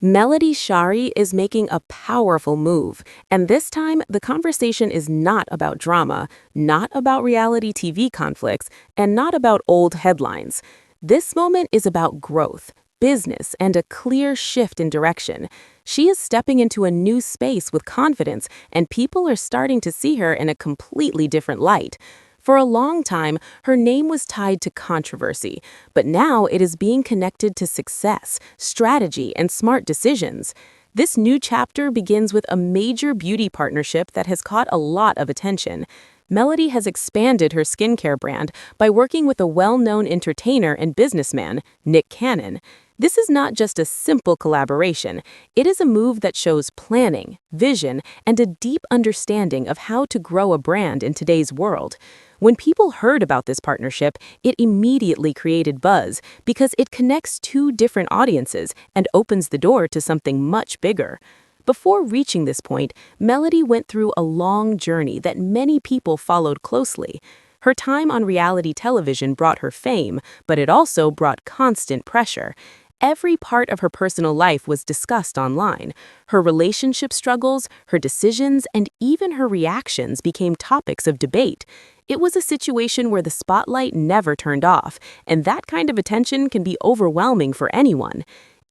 Melody Shari is making a powerful move, and this time the conversation is not about drama, not about reality TV conflicts, and not about old headlines. This moment is about growth, business, and a clear shift in direction. She is stepping into a new space with confidence, and people are starting to see her in a completely different light. For a long time, her name was tied to controversy, but now it is being connected to success, strategy, and smart decisions. This new chapter begins with a major beauty partnership that has caught a lot of attention. Melody has expanded her skincare brand by working with a well-known entertainer and businessman, Nick Cannon. This is not just a simple collaboration. It is a move that shows planning, vision, and a deep understanding of how to grow a brand in today's world. When people heard about this partnership, it immediately created buzz because it connects two different audiences and opens the door to something much bigger. Before reaching this point, Melody went through a long journey that many people followed closely. Her time on reality television brought her fame, but it also brought constant pressure. Every part of her personal life was discussed online. Her relationship struggles, her decisions, and even her reactions became topics of debate. It was a situation where the spotlight never turned off, and that kind of attention can be overwhelming for anyone.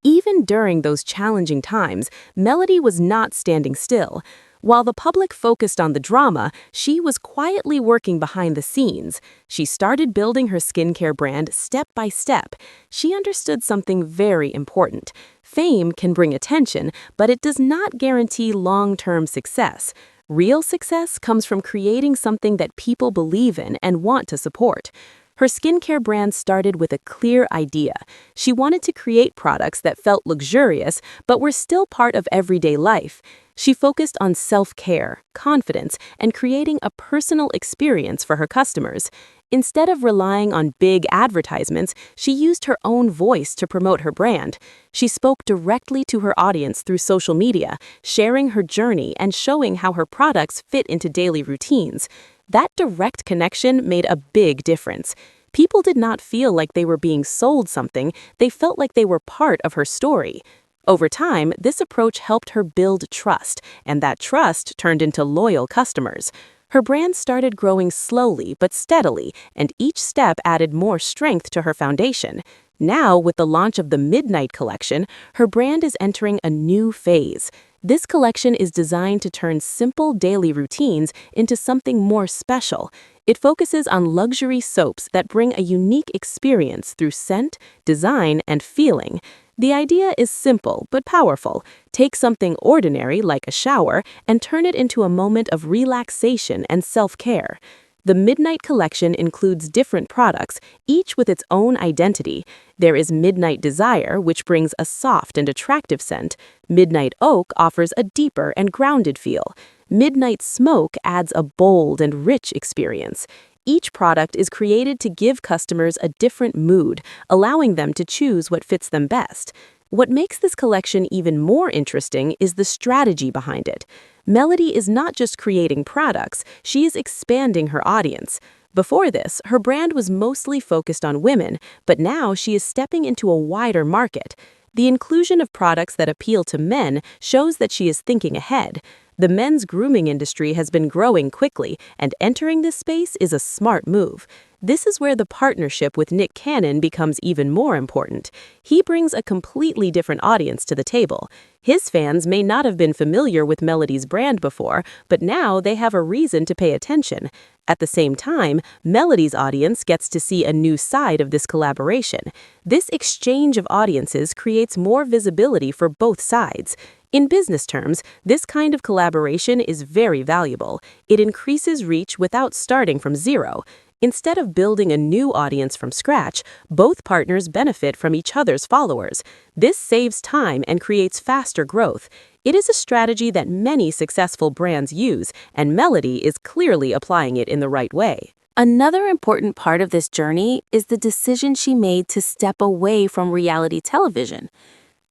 Even during those challenging times, Melody was not standing still. While the public focused on the drama, she was quietly working behind the scenes. She started building her skincare brand step by step. She understood something very important. Fame can bring attention, but it does not guarantee long-term success. Real success comes from creating something that people believe in and want to support. Her skincare brand started with a clear idea. She wanted to create products that felt luxurious but were still part of everyday life. She focused on self-care, confidence, and creating a personal experience for her customers. Instead of relying on big advertisements, she used her own voice to promote her brand. She spoke directly to her audience through social media, sharing her journey and showing how her products fit into daily routines. That direct connection made a big difference. People did not feel like they were being sold something, they felt like they were part of her story. Over time, this approach helped her build trust, and that trust turned into loyal customers. Her brand started growing slowly but steadily, and each step added more strength to her foundation. Now, with the launch of the Midnight Collection, her brand is entering a new phase. This collection is designed to turn simple daily routines into something more special. It focuses on luxury soaps that bring a unique experience through scent, design, and feeling. The idea is simple but powerful. Take something ordinary like a shower and turn it into a moment of relaxation and self-care. The Midnight Collection includes different products, each with its own identity. There is Midnight Desire, which brings a soft and attractive scent. Midnight Oak offers a deeper and grounded feel. Midnight Smoke adds a bold and rich experience. Each product is created to give customers a different mood, allowing them to choose what fits them best. What makes this collection even more interesting is the strategy behind it. Melody is not just creating products, she is expanding her audience. Before this, her brand was mostly focused on women, but now she is stepping into a wider market. The inclusion of products that appeal to men shows that she is thinking ahead. The men's grooming industry has been growing quickly, and entering this space is a smart move. This is where the partnership with Nick Cannon becomes even more important. He brings a completely different audience to the table. His fans may not have been familiar with Melody's brand before, but now they have a reason to pay attention. At the same time, Melody's audience gets to see a new side of this collaboration. This exchange of audiences creates more visibility for both sides. In business terms, this kind of collaboration is very valuable. It increases reach without starting from zero. Instead of building a new audience from scratch, both partners benefit from each other's followers. This saves time and creates faster growth. It is a strategy that many successful brands use, and Melody is clearly applying it in the right way. Another important part of this journey is the decision she made to step away from reality television.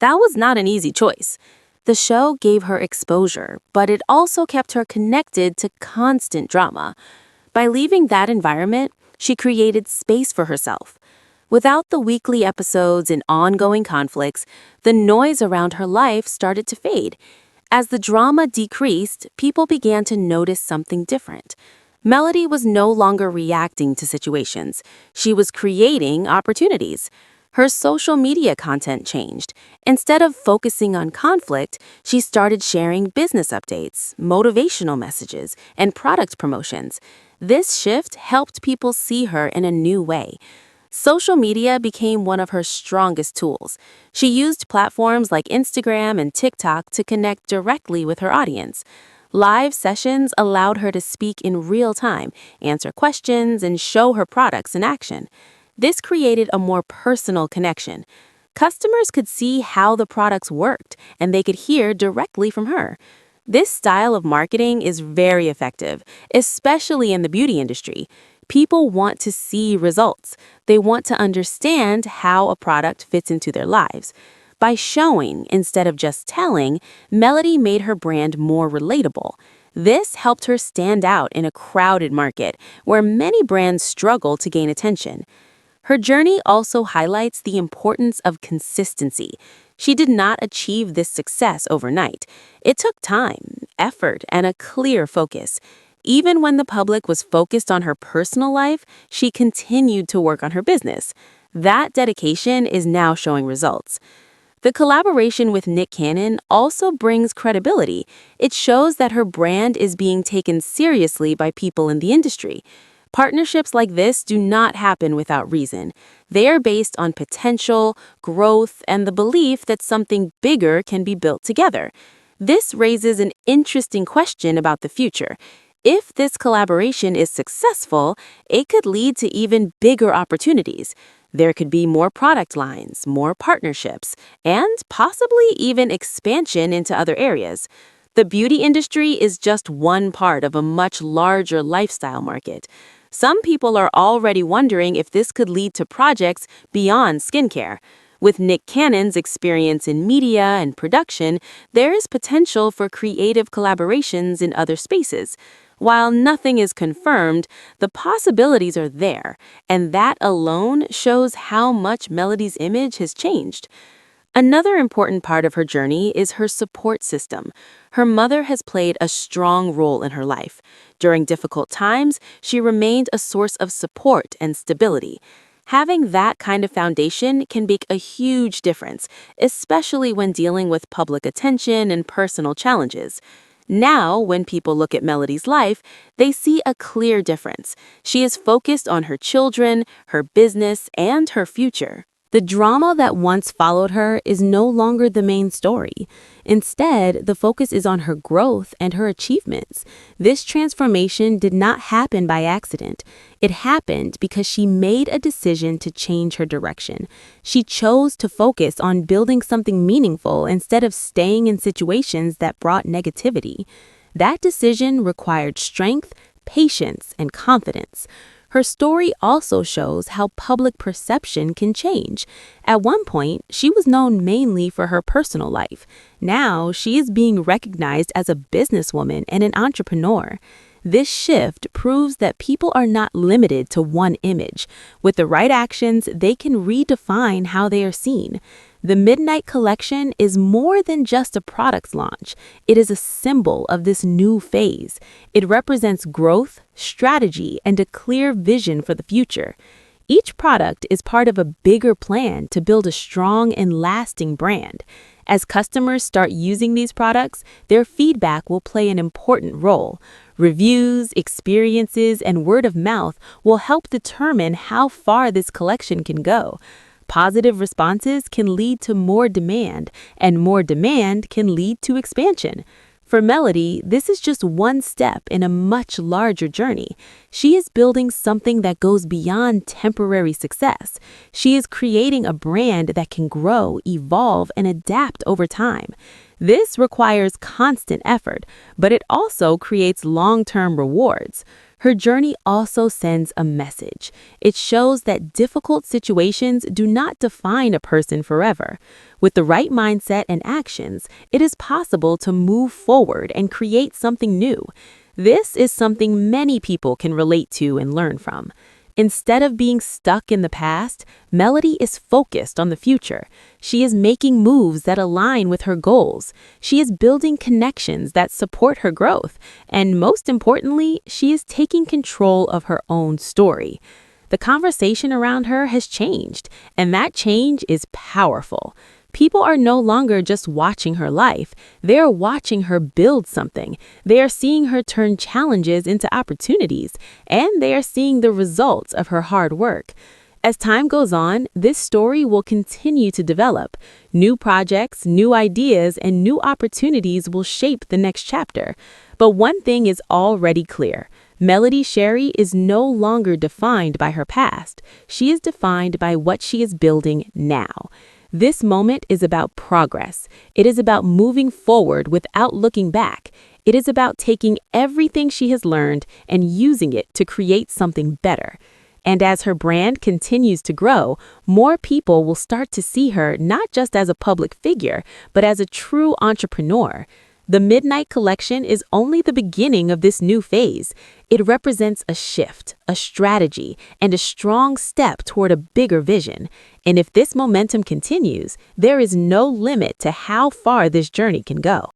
That was not an easy choice. The show gave her exposure, but it also kept her connected to constant drama. By leaving that environment, she created space for herself. Without the weekly episodes and ongoing conflicts, the noise around her life started to fade. As the drama decreased, people began to notice something different. Melody was no longer reacting to situations. She was creating opportunities. Her social media content changed. Instead of focusing on conflict, she started sharing business updates, motivational messages, and product promotions. This shift helped people see her in a new way. Social media became one of her strongest tools. She used platforms like Instagram and TikTok to connect directly with her audience. Live sessions allowed her to speak in real time, answer questions, and show her products in action. This created a more personal connection. Customers could see how the products worked, and they could hear directly from her. This style of marketing is very effective, especially in the beauty industry. People want to see results. They want to understand how a product fits into their lives. By showing instead of just telling, Melody made her brand more relatable. This helped her stand out in a crowded market where many brands struggle to gain attention. Her journey also highlights the importance of consistency. She did not achieve this success overnight. It took time, effort, and a clear focus. Even when the public was focused on her personal life, she continued to work on her business. That dedication is now showing results. The collaboration with Nick Cannon also brings credibility. It shows that her brand is being taken seriously by people in the industry. Partnerships like this do not happen without reason. They are based on potential, growth, and the belief that something bigger can be built together. This raises an interesting question about the future. If this collaboration is successful, it could lead to even bigger opportunities. There could be more product lines, more partnerships, and possibly even expansion into other areas. The beauty industry is just one part of a much larger lifestyle market. Some people are already wondering if this could lead to projects beyond skincare. With Nick Cannon's experience in media and production, there is potential for creative collaborations in other spaces. While nothing is confirmed, the possibilities are there, and that alone shows how much Melody's image has changed. Another important part of her journey is her support system. Her mother has played a strong role in her life. During difficult times, she remained a source of support and stability. Having that kind of foundation can make a huge difference, especially when dealing with public attention and personal challenges. Now, when people look at Melody's life, they see a clear difference. She is focused on her children, her business, and her future. The drama that once followed her is no longer the main story. Instead, the focus is on her growth and her achievements. This transformation did not happen by accident. It happened because she made a decision to change her direction. She chose to focus on building something meaningful instead of staying in situations that brought negativity. That decision required strength, patience, and confidence. Her story also shows how public perception can change. At one point, she was known mainly for her personal life. Now, she is being recognized as a businesswoman and an entrepreneur. This shift proves that people are not limited to one image. With the right actions, they can redefine how they are seen. The Midnight Collection is more than just a product launch. It is a symbol of this new phase. It represents growth, strategy, and a clear vision for the future. Each product is part of a bigger plan to build a strong and lasting brand. As customers start using these products, their feedback will play an important role. Reviews, experiences, and word of mouth will help determine how far this collection can go. Positive responses can lead to more demand, and more demand can lead to expansion. For Melody, this is just one step in a much larger journey. She is building something that goes beyond temporary success. She is creating a brand that can grow, evolve, and adapt over time. This requires constant effort, but it also creates long-term rewards. Her journey also sends a message. It shows that difficult situations do not define a person forever. With the right mindset and actions, it is possible to move forward and create something new. This is something many people can relate to and learn from. Instead of being stuck in the past, Melody is focused on the future. She is making moves that align with her goals. She is building connections that support her growth. And most importantly, she is taking control of her own story. The conversation around her has changed, and that change is powerful. People are no longer just watching her life. They are watching her build something. They are seeing her turn challenges into opportunities, and they are seeing the results of her hard work. As time goes on, this story will continue to develop. New projects, new ideas, and new opportunities will shape the next chapter. But one thing is already clear. Melody Shari is no longer defined by her past. She is defined by what she is building now. This moment is about progress. It is about moving forward without looking back. It is about taking everything she has learned and using it to create something better. And as her brand continues to grow, more people will start to see her not just as a public figure, but as a true entrepreneur. The Midnight Collection is only the beginning of this new phase. It represents a shift, a strategy, and a strong step toward a bigger vision. And if this momentum continues, there is no limit to how far this journey can go.